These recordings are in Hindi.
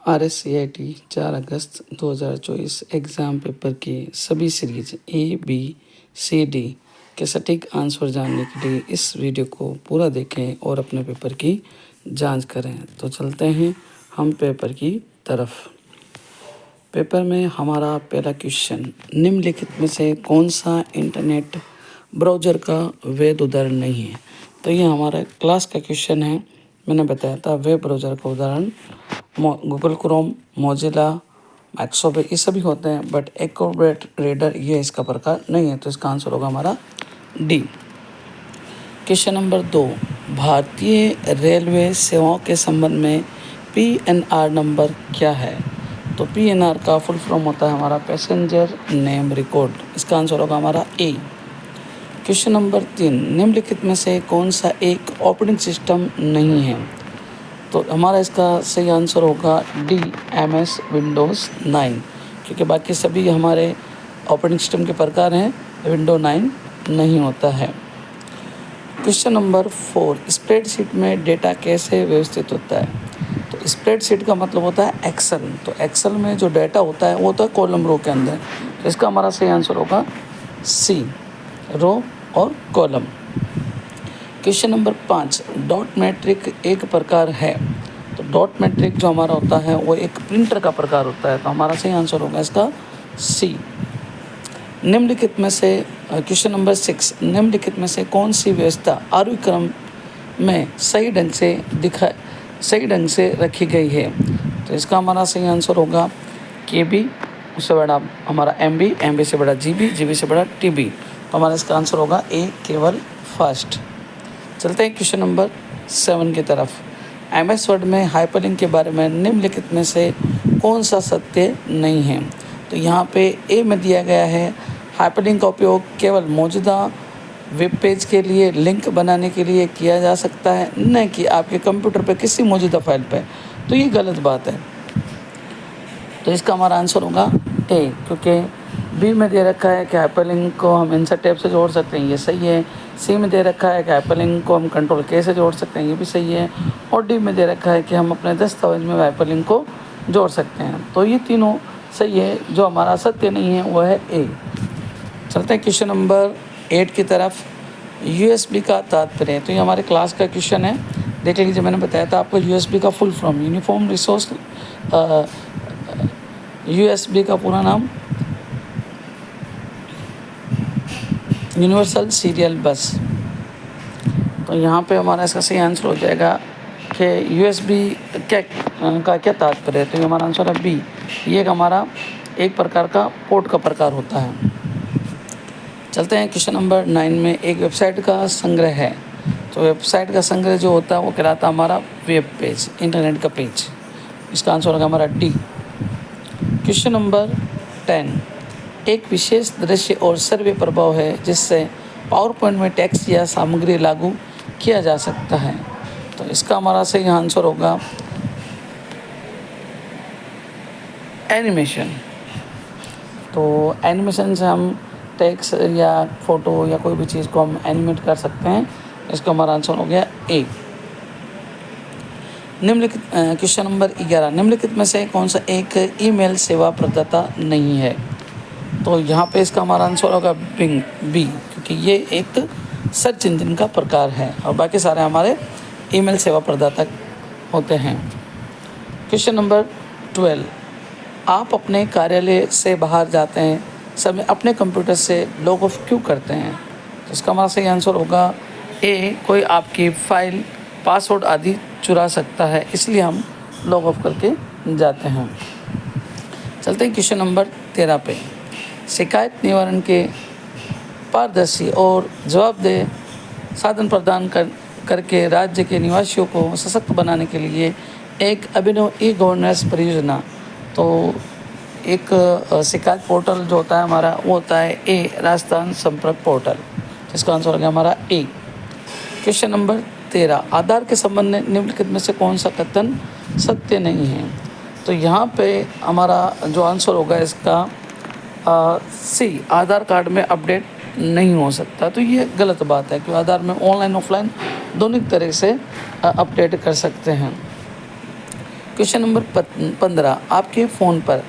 RSCIT 4 अगस्त 2024 एग्ज़ाम पेपर की सभी सीरीज ABCD के सटीक आंसर जानने के लिए इस वीडियो को पूरा देखें और अपने पेपर की जांच करें। तो चलते हैं हम पेपर की तरफ। पेपर में हमारा पहला क्वेश्चन, निम्नलिखित में से कौन सा इंटरनेट ब्राउज़र का वैध उदाहरण नहीं है। तो ये हमारा क्लास का क्वेश्चन है। मैंने बताया था वेब ब्राउज़र का उदाहरण गूगल क्रोम, मोजिला, माइक्रोसॉफ्ट, ये सभी होते हैं, बट एक्रोबैट रीडर ये इसका प्रकार नहीं है। तो इसका आंसर होगा हमारा डी। क्वेश्चन नंबर 2, भारतीय रेलवे सेवाओं के संबंध में PNR नंबर क्या है। तो PNR का फुल फॉर्म होता है हमारा पैसेंजर नेम रिकॉर्ड। इसका आंसर होगा हमारा ए। क्वेश्चन नंबर 3, निम्नलिखित में से कौन सा एक ऑपरेटिंग सिस्टम नहीं है। तो हमारा इसका सही आंसर होगा डी, MS विंडोज़ 9, क्योंकि बाकी सभी हमारे ऑपरेटिंग सिस्टम के प्रकार हैं, विंडो 9 नहीं होता है। क्वेश्चन नंबर 4, स्प्रेडशीट में डेटा कैसे व्यवस्थित होता है। तो स्प्रेडशीट का मतलब होता है एक्सेल। तो एक्सेल में जो डेटा होता है वो होता है कॉलम रो के अंदर। तो इसका हमारा सही आंसर होगा सी, रो और column. Question number 5, dot matric एक प्रकार है। तो डॉट मैट्रिक जो हमारा होता है वो एक प्रिंटर का प्रकार होता है। तो हमारा सही आंसर होगा इसका सी। निम्नलिखित में से क्वेश्चन नंबर 6, निम्नलिखित में से कौन सी व्यवस्था आरोही क्रम में सही ढंग से रखी गई है। तो इसका हमारा सही आंसर होगा KB, उससे बड़ा हमारा MB से बड़ा GB से बड़ा TB। तो हमारा इसका आंसर होगा ए, केवल फर्स्ट। चलते हैं क्वेश्चन नंबर 7 की तरफ। MS वर्ड में हाइपरलिंक के बारे में निम्नलिखित में से कौन सा सत्य नहीं है। तो यहाँ पे ए में दिया गया है, हाइपरलिंक का उपयोग केवल मौजूदा वेब पेज के लिए लिंक बनाने के लिए किया जा सकता है, न कि आपके कंप्यूटर पर किसी मौजूदा फाइल पर। तो ये गलत बात है। तो इसका हमारा आंसर होगा ए, क्योंकि बी में दे रखा है कि हाइपरलिंक को हम इंसर्ट टैब से जोड़ सकते हैं, ये सही है। सी में दे रखा है कि हाइपरलिंक को हम कंट्रोल K से जोड़ सकते हैं, ये भी सही है। और डी में दे रखा है कि हम अपने दस्तावेज में हाइपरलिंक को जोड़ सकते हैं। तो ये तीनों सही है। जो हमारा सत्य नहीं है वो है ए। चलते हैं क्वेश्चन नंबर 8 की तरफ। USB का तात्पर्य। तो ये हमारे क्लास का क्वेश्चन है, देख लीजिए। मैंने बताया था आपको USB का full form uniform resource, USB का पूरा नाम यूनिवर्सल सीरियल बस। तो यहाँ पे हमारा इसका सही आंसर हो जाएगा कि USB का क्या तात्पर्य है। तो ये हमारा आंसर है बी। ये हमारा एक प्रकार का पोर्ट का प्रकार होता है। चलते हैं क्वेश्चन नंबर 9 में। एक वेबसाइट का संग्रह है। तो वेबसाइट का संग्रह जो होता है वो कहलाता है हमारा वेब पेज, इंटरनेट का पेज। इसका आंसर होगा हमारा डी। क्वेश्चन नंबर 10, एक विशेष दृश्य और सर्वे प्रभाव है जिससे पावर पॉइंट में टेक्स्ट या सामग्री लागू किया जा सकता है। तो इसका हमारा सही आंसर होगा एनिमेशन। तो एनिमेशन से हम टेक्स्ट या फोटो या कोई भी चीज़ को हम एनिमेट कर सकते हैं। इसका हमारा आंसर हो गया ए। निम्नलिखित क्वेश्चन नंबर 11, निम्नलिखित में से कौन सा एक ईमेल सेवा प्रदाता नहीं है। तो यहाँ पे इसका हमारा आंसर होगा बी, क्योंकि ये एक सर्च इंजन का प्रकार है और बाकी सारे हमारे ईमेल सेवा प्रदाता होते हैं। क्वेश्चन नंबर 12, आप अपने कार्यालय से बाहर जाते हैं समय अपने कंप्यूटर से लॉग ऑफ क्यों करते हैं। तो इसका हमारा सही आंसर होगा ए, कोई आपकी फाइल, पासवर्ड आदि चुरा सकता है, इसलिए हम लॉग ऑफ करके जाते हैं। चलते हैं क्वेश्चन नंबर 13 पे। शिकायत निवारण के पारदर्शी और जवाबदेह साधन प्रदान करके राज्य के निवासियों को सशक्त बनाने के लिए एक अभिनव ई-गवर्नेंस परियोजना। तो एक शिकायत पोर्टल जो होता है हमारा वो होता है ए, राजस्थान संपर्क पोर्टल। इसका आंसर हो गया हमारा ए। क्वेश्चन नंबर 13, आधार के संबंध में निम्नलिखित में से कौन सा कथन सत्य नहीं है। तो यहाँ पे हमारा जो आंसर होगा इसका सी, आधार कार्ड में अपडेट नहीं हो सकता। तो ये गलत बात है, क्योंकि आधार में ऑनलाइन ऑफलाइन दोनों तरह से अपडेट कर सकते हैं। क्वेश्चन नंबर 15, आपके फ़ोन पर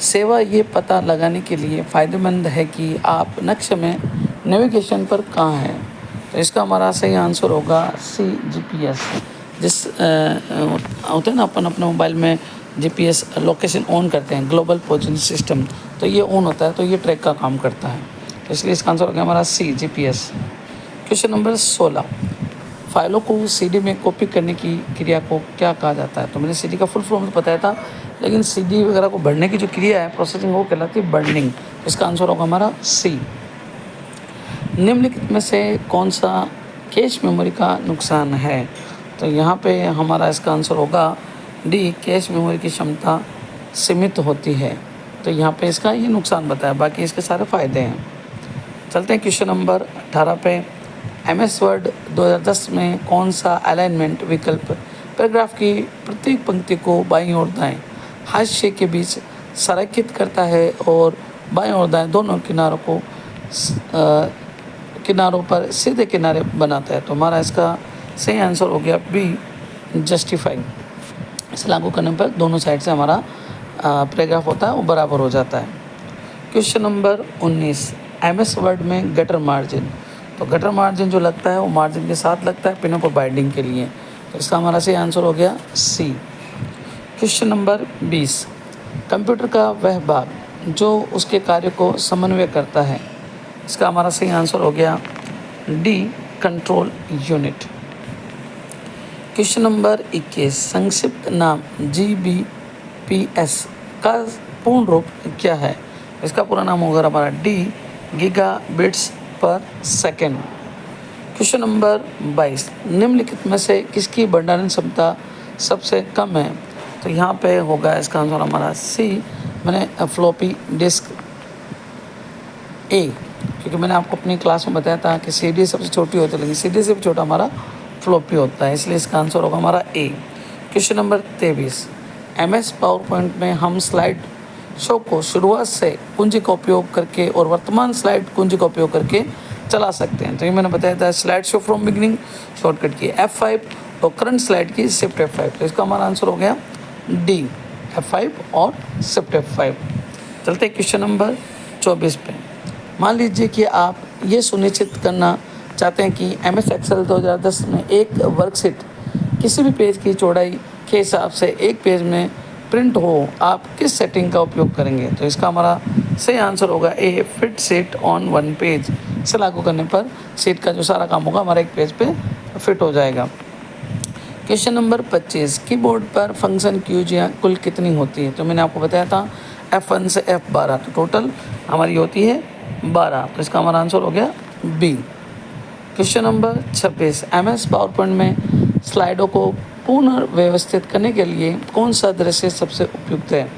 सेवा ये पता लगाने के लिए फ़ायदेमंद है कि आप नक्शे में नेविगेशन पर कहाँ हैं। तो इसका हमारा सही आंसर होगा सी, जीपीएस। जिस होते हैं ना अपन अपने मोबाइल में जीपीएस लोकेशन ऑन करते हैं, ग्लोबल पोजिशनिंग सिस्टम, तो ये ऑन होता है तो ये ट्रैक का काम करता है। तो इसलिए इसका आंसर होगा हमारा सी, जीपीएस। क्वेश्चन नंबर 16, फाइलों को सीडी में कॉपी करने की क्रिया को क्या कहा जाता है। तो मैंने सीडी का फुल फॉर्म तो बताया था, लेकिन सीडी वगैरह को भरने की जो क्रिया है, प्रोसेसिंग, वो कहलाती है बर्निंग। इसका आंसर होगा हमारा सी। निम्नलिखित में से कौन सा कैश मेमोरी का नुकसान है। तो यहाँ पे हमारा इसका आंसर होगा डी, कैश मेमोरी की क्षमता सीमित होती है। तो यहाँ पे इसका ये नुकसान बताया, बाकी इसके सारे फ़ायदे हैं। चलते हैं क्वेश्चन नंबर 18 पे। MS वर्ड 2010 में कौन सा अलाइनमेंट विकल्प पैराग्राफ की प्रत्येक पंक्ति को बाईं और दाएं हाशिए के बीच संरेखित करता है और बाएं और दाएं दोनों किनारों पर सीधे किनारे बनाता है। तो हमारा इसका सही आंसर हो गया बी, जस्टिफाई। इसे लागू करने पर दोनों साइड से हमारा पैराग्राफ होता है वो बराबर हो जाता है। क्वेश्चन नंबर 19, MS वर्ड में गटर मार्जिन। तो गटर मार्जिन जो लगता है वो मार्जिन के साथ लगता है पिनों पर बाइंडिंग के लिए। तो इसका हमारा सही आंसर हो गया सी। क्वेश्चन नंबर 20, कंप्यूटर का वह भाग जो उसके कार्य को समन्वय करता है। इसका हमारा सही आंसर हो गया D, control unit. Question number 21, संक्षिप्त नाम GBPS का पूर्ण रूप क्या है। इसका पूरा नाम होगा हमारा D, gigabits per second. Question number 22, निम्नलिखित में से किसकी भंडारण क्षमता सबसे कम है। तो यहाँ पे होगा इसका आंसर हमारा सी, मैंने फ्लॉपी डिस्क ए, क्योंकि मैंने आपको अपनी क्लास में बताया था कि CD सबसे छोटी होती है, लेकिन CD से भी छोटा हमारा फ्लॉपी होता है, इसलिए इसका आंसर होगा हमारा A. Question number 23, MS PowerPoint में हम स्लाइड शो को शुरुआत से कुंजी का उपयोग करके और वर्तमान स्लाइड कुंजी का उपयोग करके चला सकते हैं। तो ये मैंने बताया था, slide show from beginning shortcut की F5 और करंट स्लाइड की शिफ्ट F5। तो इसका हमारा आंसर हो गया डी, F5 और शिफ्ट F5। चलते हैं क्वेश्चन नंबर 24 पे। मान लीजिए कि आप ये सुनिश्चित करना चाहते हैं कि MS एक्सेल 2010 में एक वर्कशीट किसी भी पेज की चौड़ाई के हिसाब से एक पेज में प्रिंट हो, आप किस सेटिंग का उपयोग करेंगे। तो इसका हमारा सही आंसर होगा A, fit sheet on one page. इसे लागू करने पर शीट का जो सारा काम होगा हमारे एक पेज पे फिट हो जाएगा। क्वेश्चन नंबर 25, कीबोर्ड पर फंक्शन कीज़ कुल कितनी होती है। तो मैंने आपको बताया था F1 से F12, तो टोटल हमारी होती है 12। तो इसका हमारा आंसर हो गया B. Question number 26, MS PowerPoint में स्लाइडों को पुनर्व्यवस्थित करने के लिए कौन सा दृश्य सबसे उपयुक्त है।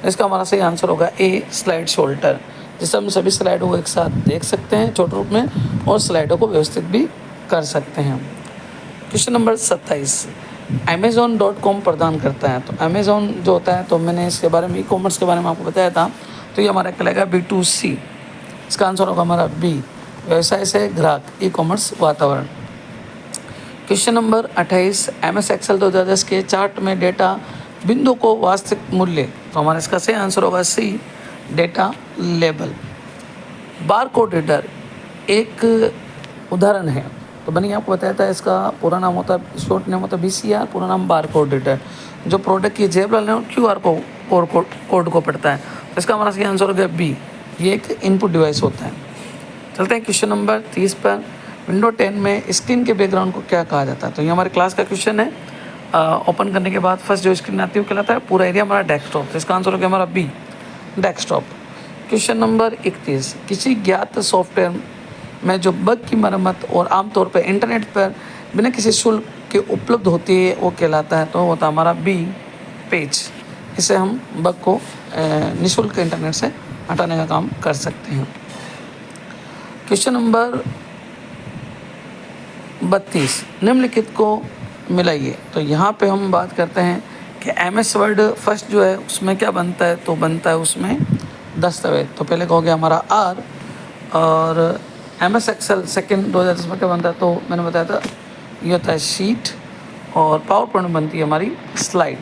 इसका हमारा सही आंसर होगा ए, स्लाइड शोल्डर, जिससे हम सभी स्लाइडों को एक साथ देख सकते हैं छोटे रूप में और स्लाइडों को व्यवस्थित भी कर सकते हैं। क्वेश्चन नंबर 27, Amazon.com प्रदान करता है। तो Amazon जो होता है, तो मैंने इसके बारे में ई-कॉमर्स के बारे में आपको बताया था, तो ये हमारा कहलाएगा B2C। इसका आंसर होगा हमारा बी, व्यवसाय से ग्राहक, ई-कॉमर्स वातावरण। क्वेश्चन नंबर 28, MS एक्सेल 2010 के चार्ट में डेटा बिंदु को वास्तविक मूल्य। तो हमारा इसका सही आंसर होगा C, data label. Bar code reader एक उदाहरण है। तो मैंने आपको बताया था इसका पूरा नाम होता है, शॉर्ट नेम होता है BCR, पूरा नाम बार कोड रीडर, जो प्रोडक्ट की जेब लाने और QR कोड को पढ़ता है। तो इसका हमारा सही आंसर हो गया बी, ये एक इनपुट डिवाइस होता है। चलते हैं क्वेश्चन नंबर 30 पर। विंडो 10 में स्क्रीन के बैकग्राउंड को क्या कहा जाता है। तो ये हमारे क्लास का क्वेश्चन है। ओपन करने के बाद फर्स्ट जो स्क्रीन आती है वो कहलाता है पूरा एरिया हमारा डेस्कटॉप। तो इसका आंसर हो गया हमारा बी, डेस्कटॉप। क्वेश्चन नंबर 31, किसी ज्ञात सॉफ्टवेयर में जो बग की मरम्मत और आमतौर पर इंटरनेट पर बिना किसी शुल्क के उपलब्ध होती है वो कहलाता है। तो होता हमारा बी, पेज। इसे हम बग को निःशुल्क इंटरनेट से हटाने का काम कर सकते हैं। क्वेश्चन नंबर 32, निम्नलिखित को मिलाइए। तो यहाँ पे हम बात करते हैं कि MS वर्ड फर्स्ट जो है उसमें क्या बनता है। तो बनता है उसमें दस्तावेज। तो पहले का हो गया हमारा आर, और MS एक्सेल सेकेंड 2010 में क्या बनता है। तो मैंने बताया था ये होता है शीट, और पावर पॉइंट बनती है हमारी स्लाइड।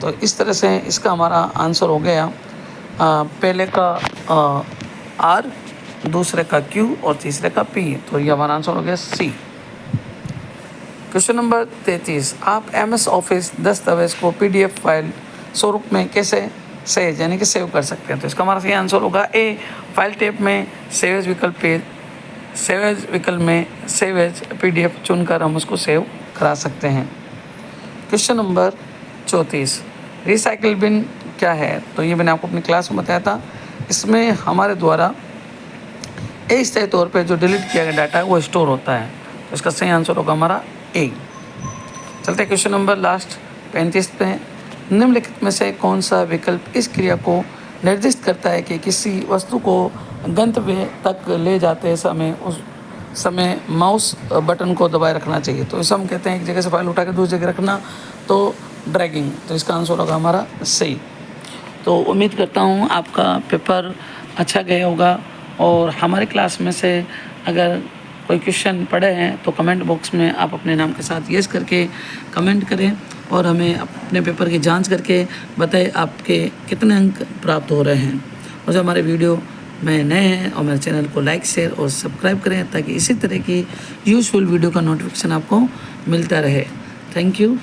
तो इस तरह से इसका हमारा आंसर हो गया पहले का आर, दूसरे का क्यू और तीसरे का पी। तो ये हमारा आंसर हो गया सी। क्वेश्चन नंबर 33, आप MS ऑफिस दस्तावेज को PDF फाइल स्वरूप में कैसे सहेज यानी कि सेव कर सकते हैं। तो इसका हमारा सही आंसर होगा ए, फाइल टैब में सेव एज विकल्प पे सेव एज विकल्प में सेव एज PDF चुनकर हम उसको सेव करा सकते हैं। क्वेश्चन नंबर 34, रिसाइकिल बिन क्या है। तो ये मैंने आपको अपनी क्लास में बताया था। इसमें हमारे द्वारा अस्थायी तौर पे जो डिलीट किया गया डाटा है वो स्टोर होता है। तो इसका सही आंसर होगा हमारा ए। चलते क्वेश्चन नंबर लास्ट 35 पे। निम्नलिखित में से कौन सा विकल्प इस क्रिया को निर्दिष्ट करता है कि किसी वस्तु को गंतव्य तक ले जाते समय उस समय माउस बटन को दबाए रखना चाहिए। तो इसे हम कहते हैं एक जगह से फाइल उठा के दूसरी जगह रखना, तो ड्रैगिंग। तो इसका आंसर होगा हमारा सही। तो उम्मीद करता हूँ आपका पेपर अच्छा गया होगा, और हमारे क्लास में से अगर कोई क्वेश्चन पढ़े हैं तो कमेंट बॉक्स में आप अपने नाम के साथ यस करके कमेंट करें और हमें अपने पेपर की जांच करके बताएं आपके कितने अंक प्राप्त हो रहे हैं। और जो हमारे वीडियो में नए हैं और मेरे चैनल को लाइक, शेयर और सब्सक्राइब करें ताकि इसी तरह की यूज़फुल वीडियो का नोटिफिकेशन आपको मिलता रहे। Thank you.